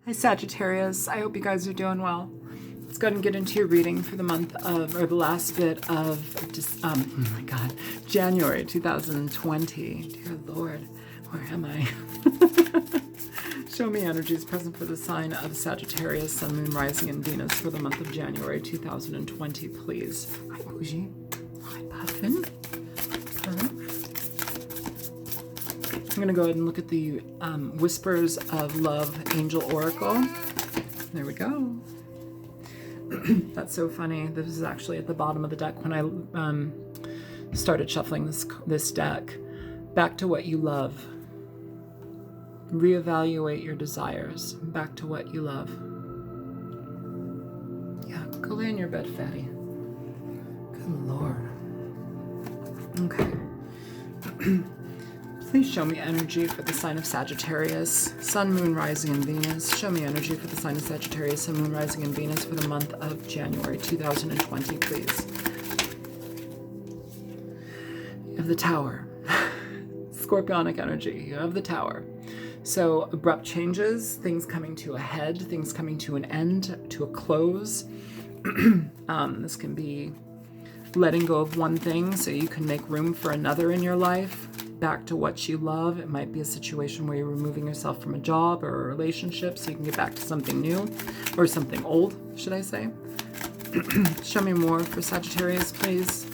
Hi Sagittarius, I hope you guys are doing well. Let's go ahead and get into your reading for the month of, or the last bit of, oh my God, January 2020. Dear Lord, where am I? Show me energies present for the sign of Sagittarius, Sun, Moon, Rising, and Venus for the month of January 2020, please. Hi Bougie. Hi Puffin. I'm going to go ahead and look at the Whispers of Love Angel Oracle. There we go. That's so funny. This is actually at the bottom of the deck when I started shuffling this deck. Back to what you love. Reevaluate your desires. Back to what you love. Yeah, go lay in your bed, fatty. Good Lord. Okay. Please show me energy for the sign of Sagittarius, Sun, Moon, Rising, and Venus. Show me energy for the sign of Sagittarius, Sun, Moon, Rising, and Venus for the month of January 2020, please. You have the Tower. Scorpionic energy. You have the Tower. So abrupt changes, things coming to a head, things coming to an end, to a close. This can be letting go of one thing so you can make room for another in your life. Back to what you love. It might be a situation where you're removing yourself from a job or a relationship so you can get back to something new, or something old, should I say. Show me more for Sagittarius, please.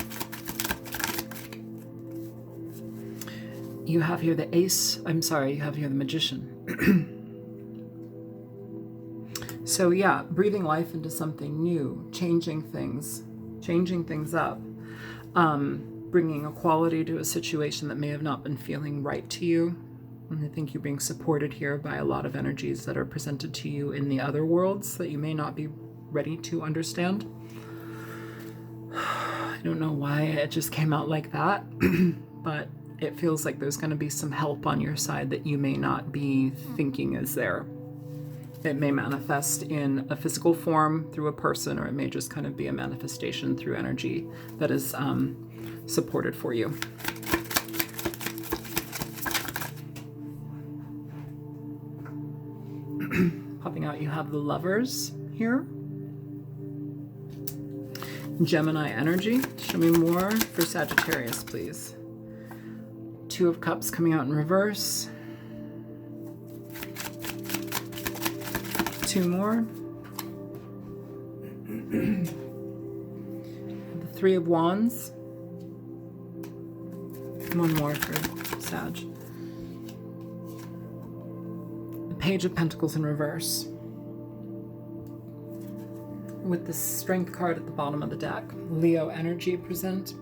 You have here the Ace. I'm sorry, you have here the Magician. So yeah, breathing life into something new, changing things up. Bringing a quality to a situation that may have not been feeling right to you. And I think you're being supported here by a lot of energies that are presented to you in the other worlds that you may not be ready to understand. I don't know why it just came out like that, but it feels like there's going to be some help on your side that you may not be thinking is there. It may manifest in a physical form through a person, or it may just kind of be a manifestation through energy that is supported for you. Popping out, you have the Lovers here. Gemini energy. Show me more for Sagittarius, please. Two of Cups coming out in reverse. Two more. The Three of Wands. One more for Sag. The Page of Pentacles in reverse. With the Strength card at the bottom of the deck. Leo energy present.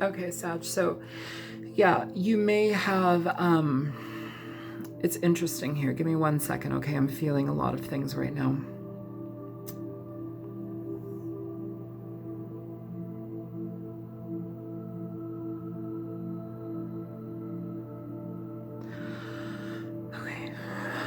Okay, Sag. So, yeah, you may have... it's interesting here. Give me 1 second, okay? I'm feeling a lot of things right now.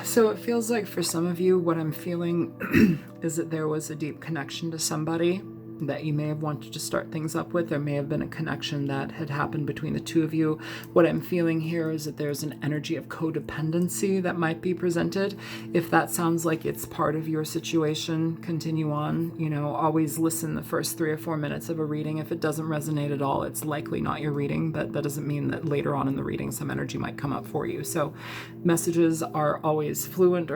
So it feels like for some of you, what I'm feeling is that there was a deep connection to somebody that you may have wanted to start things up with. There may have been a connection that had happened between the two of you. What I'm feeling here is that there's an energy of codependency that might be presented. If that sounds like it's part of your situation, continue on. You know, always listen the first 3 or 4 minutes of a reading. If it doesn't resonate at all, it's likely not your reading, but that doesn't mean that later on in the reading some energy might come up for you. So messages are always fluid,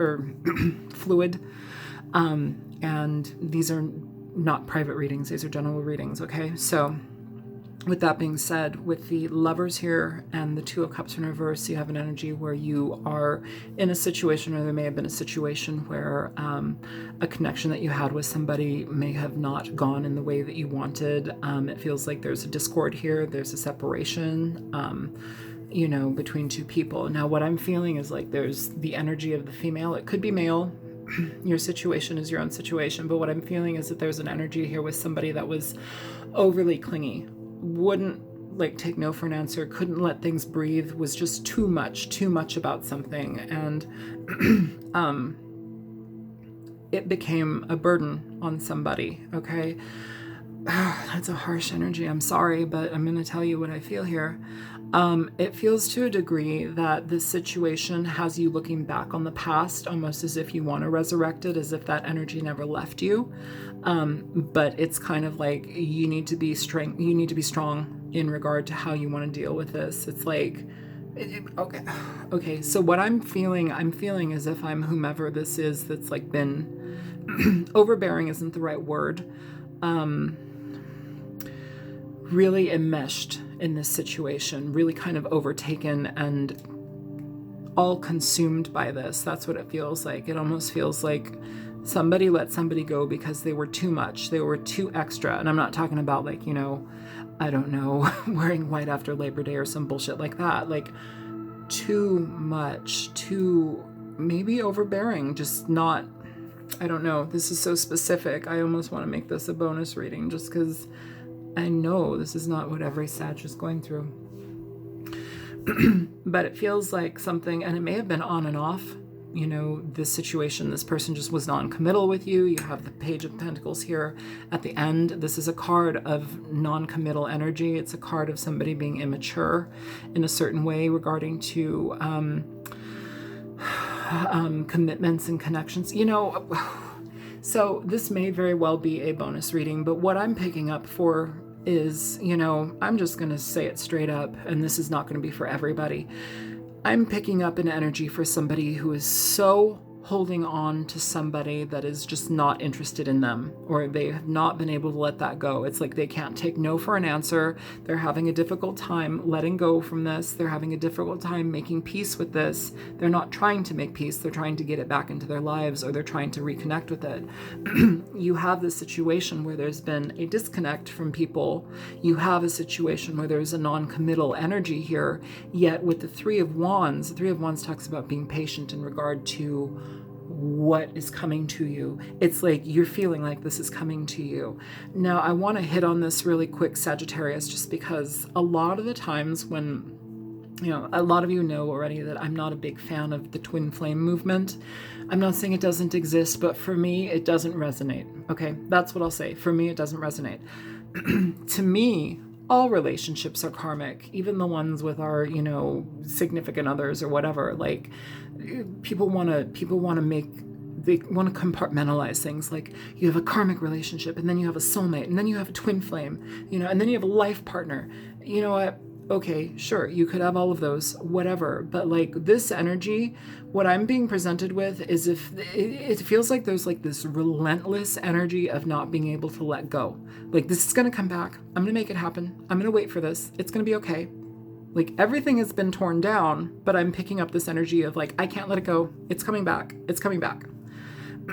and these are not private readings, these are general readings, okay? So with that being said, with the Lovers here and the Two of Cups in reverse, you have an energy where you are in a situation, or there may have been a situation where a connection that you had with somebody may have not gone in the way that you wanted. It feels like there's a discord here, there's a separation, you know, between two people. Now what I'm feeling is like there's the energy of the female, it could be male. Your situation is your own situation, but what I'm feeling is that there's an energy here with somebody that was overly clingy, wouldn't like take no for an answer, couldn't let things breathe, was just too much about something, and it became a burden on somebody, okay? That's a harsh energy, I'm sorry, but I'm going to tell you what I feel here. It feels to a degree that this situation has you looking back on the past, almost as if you want to resurrect it, as if that energy never left you. But it's kind of like you need to be strong. You need to be strong in regard to how you want to deal with this. It's like, okay. So what I'm feeling as if I'm whomever this is that's like been overbearing isn't the right word. Really enmeshed in this situation, really kind of overtaken and all consumed by this. That's what it feels like. It almost feels like somebody let somebody go because they were too much. They were too extra. And I'm not talking about like, I don't know, wearing white after Labor Day or some bullshit like that. Like too much, too maybe overbearing, just not, I don't know. This is so specific. I almost want to make this a bonus reading just because I know this is not what every Sag is going through. But it feels like something, and it may have been on and off, this situation, this person just was non-committal with you. You have the Page of Pentacles here at the end. This is a card of non-committal energy. It's a card of somebody being immature in a certain way regarding to commitments and connections. So this may very well be a bonus reading, but what I'm picking up for is, I'm just going to say it straight up, and this is not going to be for everybody. I'm picking up an energy for somebody who is so holding on to somebody that is just not interested in them, or they have not been able to let that go. It's like they can't take no for an answer. They're having a difficult time letting go from this. They're having a difficult time making peace with this. They're not trying to make peace. They're trying to get it back into their lives, or they're trying to reconnect with it. You have this situation where there's been a disconnect from people. You have a situation where there's a non-committal energy here, yet with the Three of Wands talks about being patient in regard to what is coming to you. It's like you're feeling like this is coming to you. Now, I want to hit on this really quick, Sagittarius, just because a lot of the times when, a lot of you know already that I'm not a big fan of the twin flame movement. I'm not saying it doesn't exist, but for me, it doesn't resonate. Okay, that's what I'll say. For me, it doesn't resonate. To me, all relationships are karmic, even the ones with our, significant others or whatever. Like, people want to compartmentalize things. Like, you have a karmic relationship, and then you have a soulmate, and then you have a twin flame, and then you have a life partner. You know what? Okay, sure, you could have all of those, whatever. But like this energy, what I'm being presented with is if it feels like there's like this relentless energy of not being able to let go. Like, this is going to come back. I'm going to make it happen. I'm going to wait for this. It's going to be okay. Like, everything has been torn down, but I'm picking up this energy of like, I can't let it go. It's coming back. It's coming back.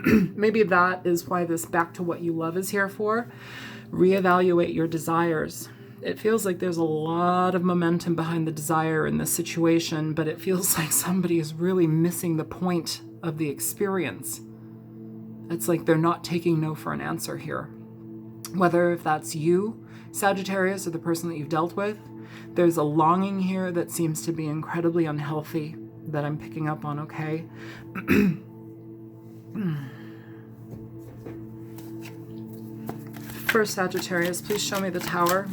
Maybe that is why this back to what you love is here for. Reevaluate your desires. It feels like there's a lot of momentum behind the desire in this situation, but it feels like somebody is really missing the point of the experience. It's like they're not taking no for an answer here. Whether if that's you, Sagittarius, or the person that you've dealt with, there's a longing here that seems to be incredibly unhealthy that I'm picking up on, okay? First, Sagittarius, please show me the Tower.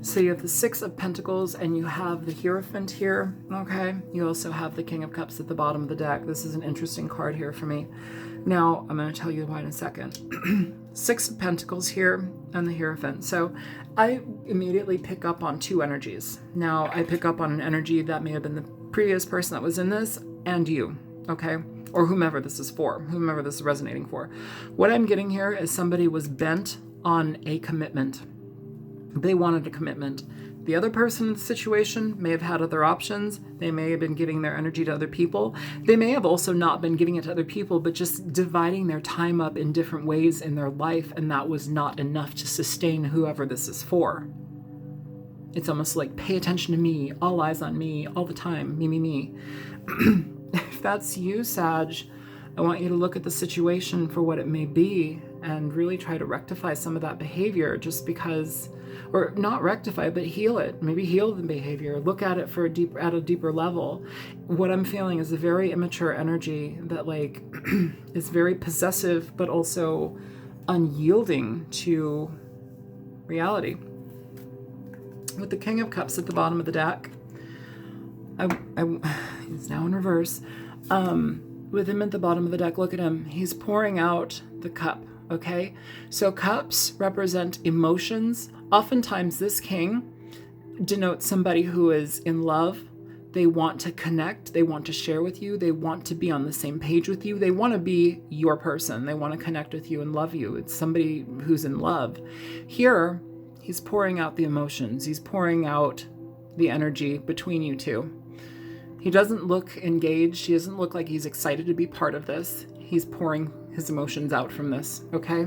So you have the Six of Pentacles and you have the Hierophant here, okay? You also have the King of Cups at the bottom of the deck. This is an interesting card here for me. Now, I'm going to tell you why in a second. Six of Pentacles here and the Hierophant. So I immediately pick up on two energies. Now, I pick up on an energy that may have been the previous person that was in this and you, okay? Or whomever this is for, whomever this is resonating for. What I'm getting here is somebody was bent on a commitment. They wanted a commitment. The other person in the situation may have had other options. They may have been giving their energy to other people. They may have also not been giving it to other people, but just dividing their time up in different ways in their life, and that was not enough to sustain whoever this is for. It's almost like, pay attention to me, all eyes on me, all the time, me. If that's you, Sag, I want you to look at the situation for what it may be and really try to rectify some of that behavior, just because, or not rectify, but heal it. Maybe heal the behavior. Look at it at a deeper level. What I'm feeling is a very immature energy that like is very possessive, but also unyielding to reality. With the King of Cups at the bottom of the deck, he's now in reverse. With him at the bottom of the deck, look at him. He's pouring out the cup, okay? So cups represent emotions. Oftentimes this king denotes somebody who is in love. They want to connect. They want to share with you. They want to be on the same page with you. They want to be your person. They want to connect with you and love you. It's somebody who's in love. Here, he's pouring out the emotions. He's pouring out the energy between you two. He doesn't look engaged. He doesn't look like he's excited to be part of this. He's pouring his emotions out from this, okay?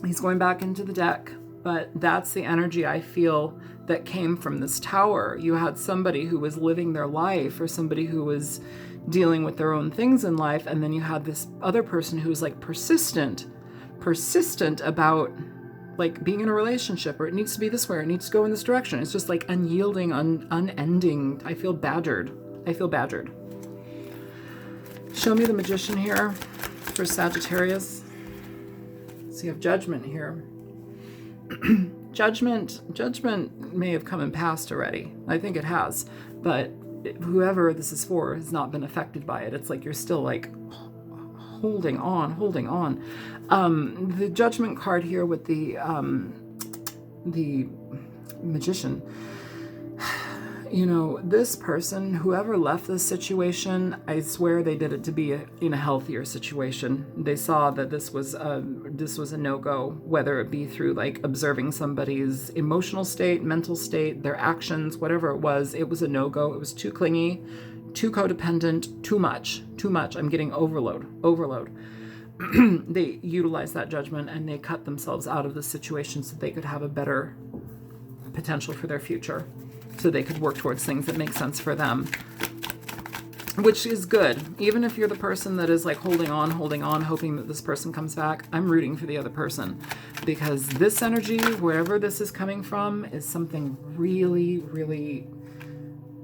He's going back into the deck, but that's the energy I feel that came from this tower. You had somebody who was living their life, or somebody who was dealing with their own things in life, and then you had this other person who was like persistent about like being in a relationship, or it needs to be this way, or it needs to go in this direction. It's just like unyielding, unending. I feel badgered. Show me the Magician here for Sagittarius. So you have Judgment here. Judgment may have come and passed already. I think it has, but whoever this is for has not been affected by it. It's like you're still like holding on. The Judgment card here with the Magician. You know, this person, whoever left this situation, I swear they did it to be in a healthier situation. They saw that this was a no-go, whether it be through like observing somebody's emotional state, mental state, their actions, whatever it was a no-go. It was too clingy, too codependent, too much. I'm getting overload. They utilized that judgment and they cut themselves out of the situation so they could have a better potential for their future. So they could work towards things that make sense for them, which is good. Even if you're the person that is like holding on, hoping that this person comes back, I'm rooting for the other person, because this energy, wherever this is coming from, is something really,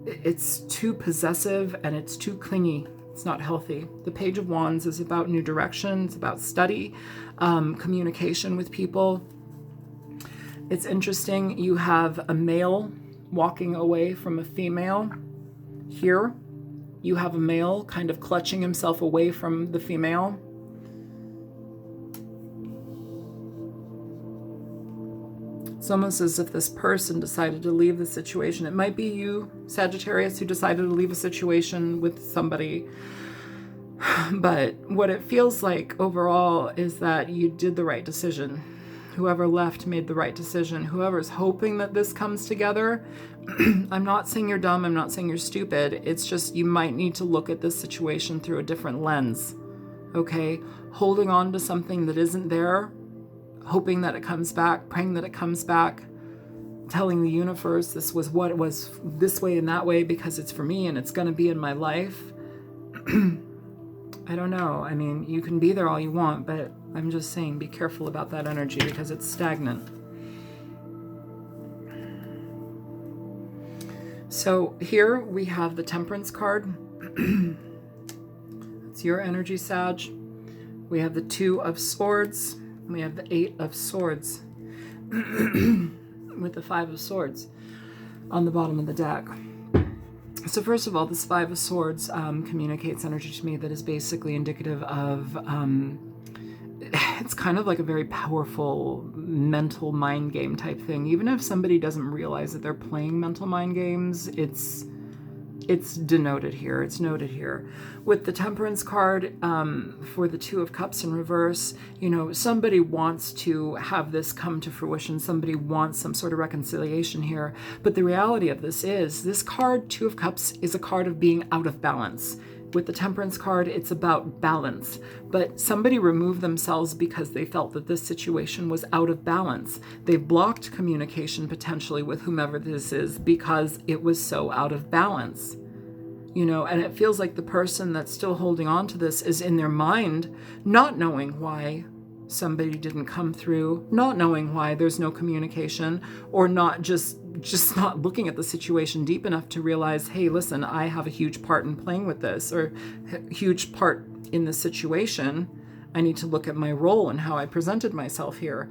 it's too possessive and it's too clingy. It's not healthy. The Page of Wands is about new direction. It's about study, communication with people. It's interesting. You have a male walking away from a female. Here, you have a male kind of clutching himself away from the female. It's almost as if this person decided to leave the situation. It might be you, Sagittarius, who decided to leave a situation with somebody. But what it feels like overall is that you did the right decision. Whoever left made the right decision. Whoever's hoping that this comes together, I'm not saying you're dumb, I'm not saying you're stupid. It's just you might need to look at this situation through a different lens, okay? Holding on to something that isn't there, hoping that it comes back, praying that it comes back, telling the universe this was what it was, this way and that way, because it's for me and it's going to be in my life. I don't know. I mean, you can be there all you want, but I'm just saying be careful about that energy because it's stagnant. So here we have the Temperance card. It's your energy, Sag. We have the Two of Swords. And we have the Eight of Swords with the Five of Swords on the bottom of the deck. So first of all, this Five of Swords communicates energy to me that is basically indicative of, it's kind of like a very powerful mental mind game type thing. Even if somebody doesn't realize that they're playing mental mind games, it's denoted here, it's noted here. With the Temperance card, for the Two of Cups in reverse, you know, somebody wants to have this come to fruition. Somebody wants some sort of reconciliation here. But the reality of this is, this card, Two of Cups, is a card of being out of balance. With the Temperance card, it's about balance. But somebody removed themselves because they felt that this situation was out of balance. They blocked communication potentially with whomever this is because it was so out of balance. You know, and it feels like the person that's still holding on to this is in their mind, not knowing why somebody didn't come through, not knowing why there's no communication, or not just not looking at the situation deep enough to realize, hey, listen, I have a huge part in playing with this, or a huge part in the situation. I need to look at my role and how I presented myself here.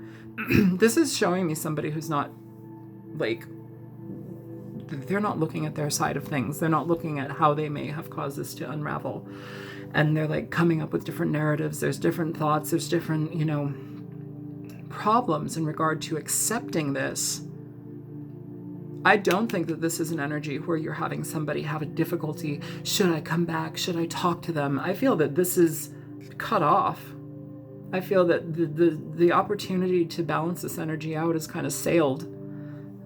This is showing me somebody who's not, like, they're not looking at their side of things. They're not looking at how they may have caused this to unravel. And they're like coming up with different narratives. There's different thoughts. There's different, you know, problems in regard to accepting this. I don't think that this is an energy where you're having somebody have a difficulty. Should I come back? Should I talk to them? I feel that this is cut off. I feel that the opportunity to balance this energy out is kind of sailed,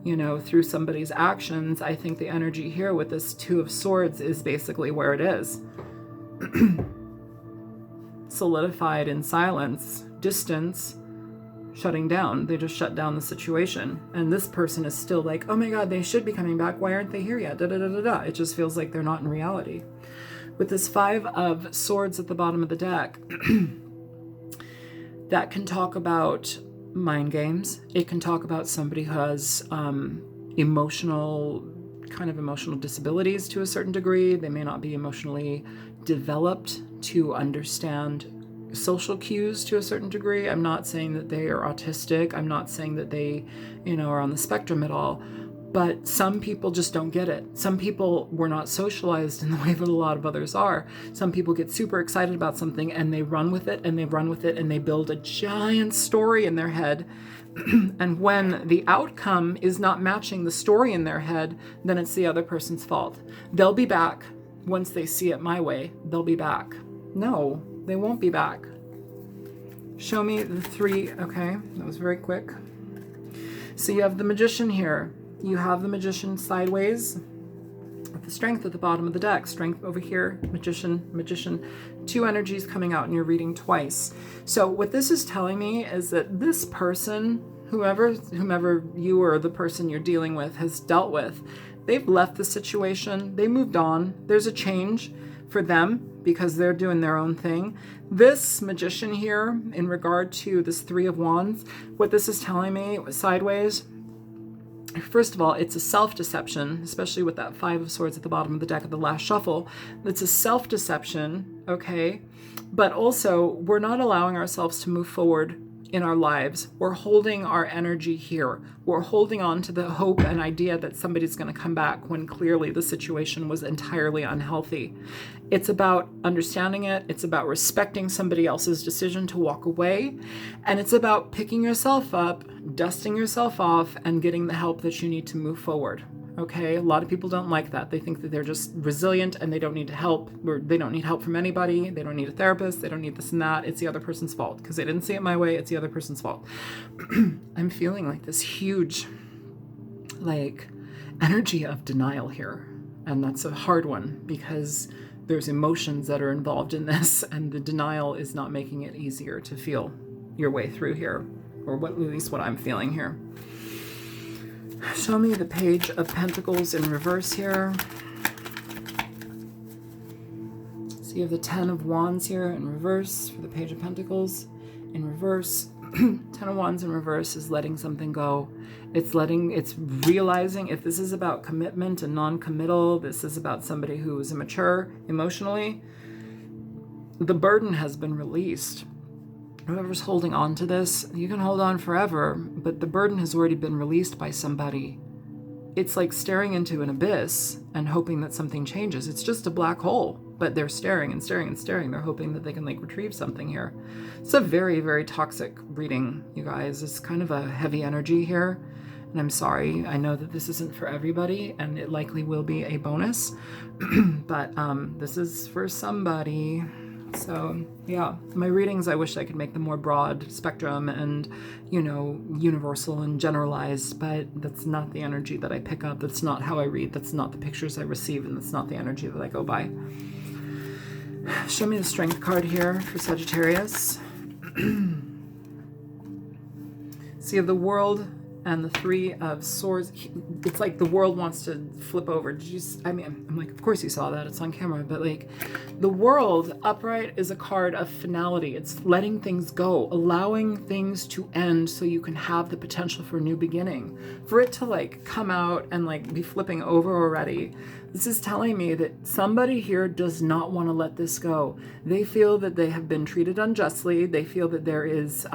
you know, through somebody's actions. I think the energy here with this Two of Swords is basically where it is. Solidified in silence, distance, shutting down. They just shut down the situation. And this person is still like, oh my God, they should be coming back. Why aren't they here yet? Da, da, da, da, da. It just feels like they're not in reality. With this Five of Swords at the bottom of the deck, that can talk about mind games. It can talk about somebody who has emotional disabilities to a certain degree. They may not be emotionally developed to understand social cues to a certain degree. I'm not saying that they are autistic. I'm not saying that they, you know, are on the spectrum at all. But some people just don't get it. Some people were not socialized in the way that a lot of others are. Some people get super excited about something and they run with it and they run with it and they build a giant story in their head. And when the outcome is not matching the story in their head, then it's the other person's fault. They'll be back. Once they see it my way, they'll be back. No, they won't be back. Show me the three. Okay, that was very quick. So you have the Magician here. You have the Magician sideways with the Strength at the bottom of the deck. Strength over here, Magician, Magician. Two energies coming out in your reading twice. So what this is telling me is that this person, whomever you or the person you're dealing with has dealt with, they've left the situation. They moved on. There's a change for them because they're doing their own thing. This Magician here, in regard to this Three of Wands, what this is telling me sideways, first of all, it's a self-deception, especially with that Five of Swords at the bottom of the deck of the last shuffle. It's a self-deception, okay? But also, we're not allowing ourselves to move forward in our lives. We're holding our energy here. We're holding on to the hope and idea that somebody's going to come back when clearly the situation was entirely unhealthy. It's about understanding it. It's about respecting somebody else's decision to walk away. And it's about picking yourself up, dusting yourself off, and getting the help that you need to move forward. Okay, a lot of people don't like that. They think that they're just resilient and they don't need help, or they don't need help from anybody. They don't need a therapist. They don't need this and that. It's the other person's fault because they didn't see it my way. It's the other person's fault. I'm feeling like this huge, like, energy of denial here. And that's a hard one because there's emotions that are involved in this, and the denial is not making it easier to feel your way through here, or at least what I'm feeling here. Show me the Page of Pentacles in reverse here. So you have the Ten of Wands here in reverse for the Page of Pentacles in reverse. Ten of Wands in reverse is letting something go. It's realizing if this is about commitment and non-committal, this is about somebody who is immature emotionally, the burden has been released. Whoever's holding on to this, you can hold on forever, but the burden has already been released by somebody. It's like staring into an abyss and hoping that something changes. It's just a black hole, but they're staring and staring and staring. They're hoping that they can like retrieve something here. It's a very, very toxic reading, you guys. It's kind of a heavy energy here. And I'm sorry, I know that this isn't for everybody, and it likely will be a bonus, but this is for somebody. So yeah, my readings, I wish I could make them more broad spectrum and, you know, universal and generalized, but that's not the energy that I pick up. That's not how I read. That's not the pictures I receive, and that's not the energy that I go by. Show me the Strength card here for Sagittarius. So you have the World and the Three of Swords. It's like the world wants to flip over. Did you? I mean, I'm like, of course you saw that. It's on camera. But like, the World upright is a card of finality. It's letting things go, allowing things to end so you can have the potential for a new beginning. For it to like come out and like be flipping over already. This is telling me that somebody here does not want to let this go. They feel that they have been treated unjustly. They feel that there is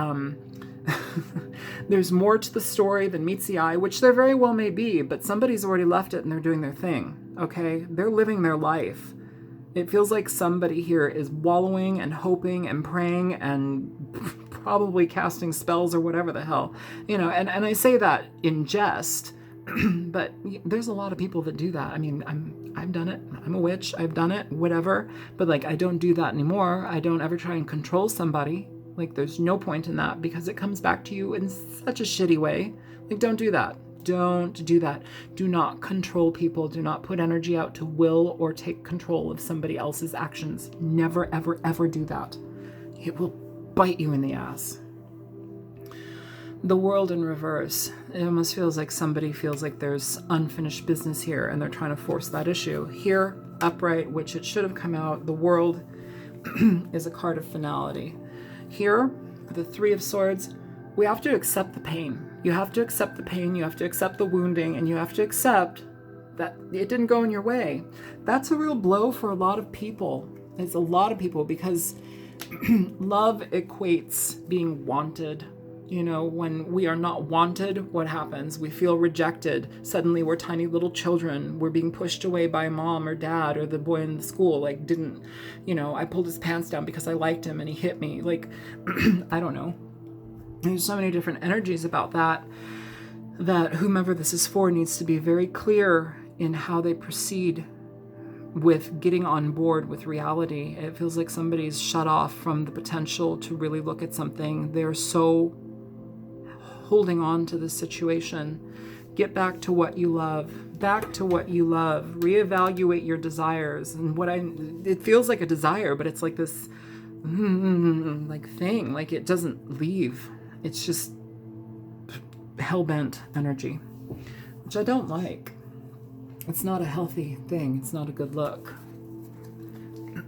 There's more to the story than meets the eye, which there very well may be, but somebody's already left it and they're doing their thing, okay? They're living their life. It feels like somebody here is wallowing and hoping and praying and probably casting spells or whatever the hell, you know, and I say that in jest, but there's a lot of people that do that. I mean, I've done it. I'm a witch. I've done it, whatever. But like, I don't do that anymore. I don't ever try and control somebody. Like, there's no point in that because it comes back to you in such a shitty way. Like, don't do that. Don't do that. Do not control people. Do not put energy out to will or take control of somebody else's actions. Never, ever, ever do that. It will bite you in the ass. The world in reverse. It almost feels like somebody feels like there's unfinished business here and they're trying to force that issue. Here, upright, which it should have come out, the world is a card of finality. Here, the Three of Swords, we have to accept the pain. You have to accept the pain, you have to accept the wounding, and you have to accept that it didn't go in your way. That's a real blow for a lot of people. It's a lot of people because love equates being wanted. You know, when we are not wanted, what happens? We feel rejected. Suddenly we're tiny little children. We're being pushed away by mom or dad or the boy in the school. Like, I pulled his pants down because I liked him and he hit me. Like, I don't know. There's so many different energies about that whomever this is for needs to be very clear in how they proceed with getting on board with reality. It feels like somebody's shut off from the potential to really look at something. They're so holding on to the situation. Get back to what you love. Back to what you love. Reevaluate your desires. And it feels like a desire, but it's like this like thing. Like it doesn't leave. It's just hell-bent energy, which I don't like. It's not a healthy thing. It's not a good look.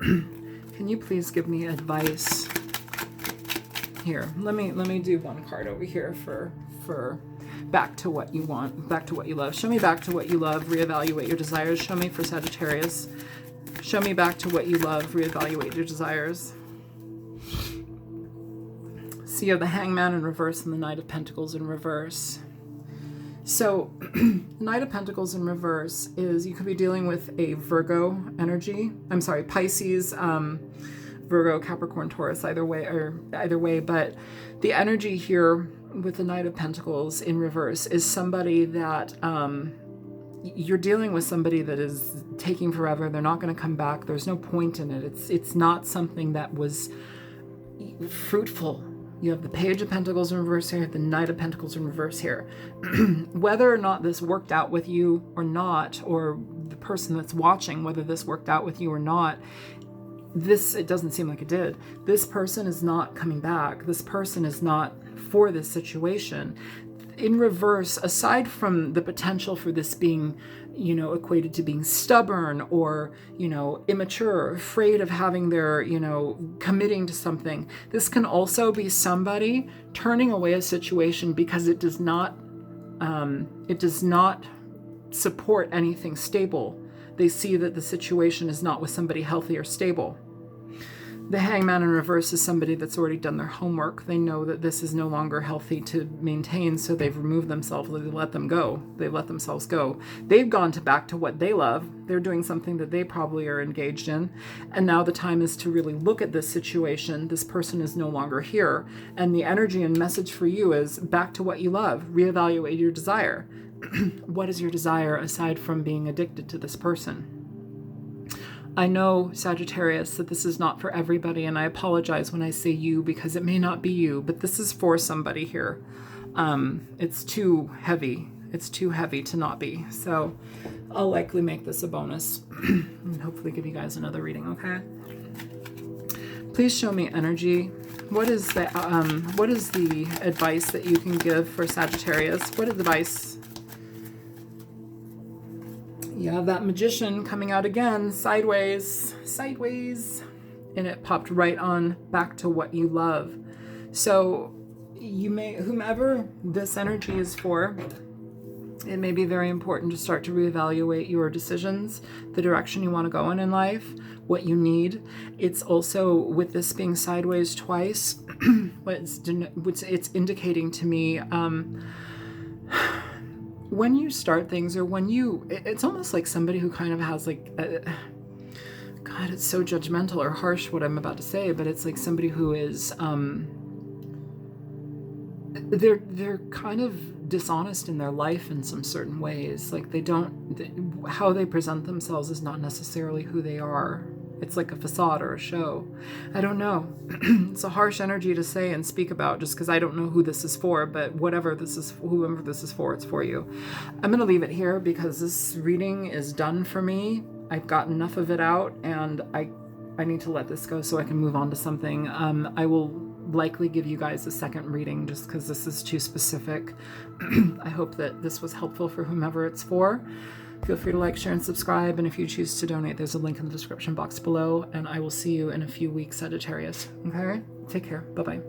Can you please give me advice? Here, let me do one card over here for back to what you want, back to what you love. Show me back to what you love, reevaluate your desires. Show me for Sagittarius. Show me back to what you love, reevaluate your desires. So you have the Hangman in reverse and the Knight of Pentacles in reverse. So Knight of Pentacles in reverse is you could be dealing with a Virgo energy. I'm sorry, Pisces, Virgo, Capricorn, Taurus, either way. But the energy here with the Knight of Pentacles in reverse is somebody that you're dealing with somebody that is taking forever. They're not going to come back. There's no point in it. It's not something that was fruitful. You have the Page of Pentacles in reverse here, the Knight of Pentacles in reverse here. Whether or not this worked out with you or not, or the person that's watching, whether this worked out with you or not, it doesn't seem like it did. This person is not coming back. This person is not for this situation. In reverse, aside from the potential for this being, equated to being stubborn or, immature, afraid of having their, committing to something, this can also be somebody turning away a situation because it does not support anything stable. They see that the situation is not with somebody healthy or stable. The Hangman in reverse is somebody that's already done their homework. They know that this is no longer healthy to maintain, so they've removed themselves. They let them go. They let themselves go. They've gone back to what they love. They're doing something that they probably are engaged in. And now the time is to really look at this situation. This person is no longer here. And the energy and message for you is back to what you love. Reevaluate your desire. What is your desire aside from being addicted to this person? I know, Sagittarius, that this is not for everybody, and I apologize when I say you because it may not be you, but this is for somebody here. It's too heavy. It's too heavy to not be. So I'll likely make this a bonus and hopefully give you guys another reading, okay? Please show me energy. What is the advice that you can give for Sagittarius? What advice? You have that Magician coming out again, sideways, and it popped right on back to what you love. So you may, whomever this energy is for, It may be very important to start to reevaluate your decisions, the direction you want to go in life, what you need. It's also, with this being sideways twice, it's indicating to me when you start things, or when it's almost like somebody who kind of has like, God, it's so judgmental or harsh what I'm about to say, but it's like somebody who is, they're kind of dishonest in their life in some certain ways. Like how they present themselves is not necessarily who they are. It's like a facade or a show. I don't know. It's a harsh energy to say and speak about just because I don't know who this is for, but whoever this is for, it's for you. I'm going to leave it here because this reading is done for me. I've got enough of it out, and I need to let this go so I can move on to something. I will likely give you guys a second reading just because this is too specific. I hope that this was helpful for whomever it's for. Feel free to like, share, and subscribe. And if you choose to donate, there's a link in the description box below. And I will see you in a few weeks, Sagittarius. Okay? Take care. Bye-bye.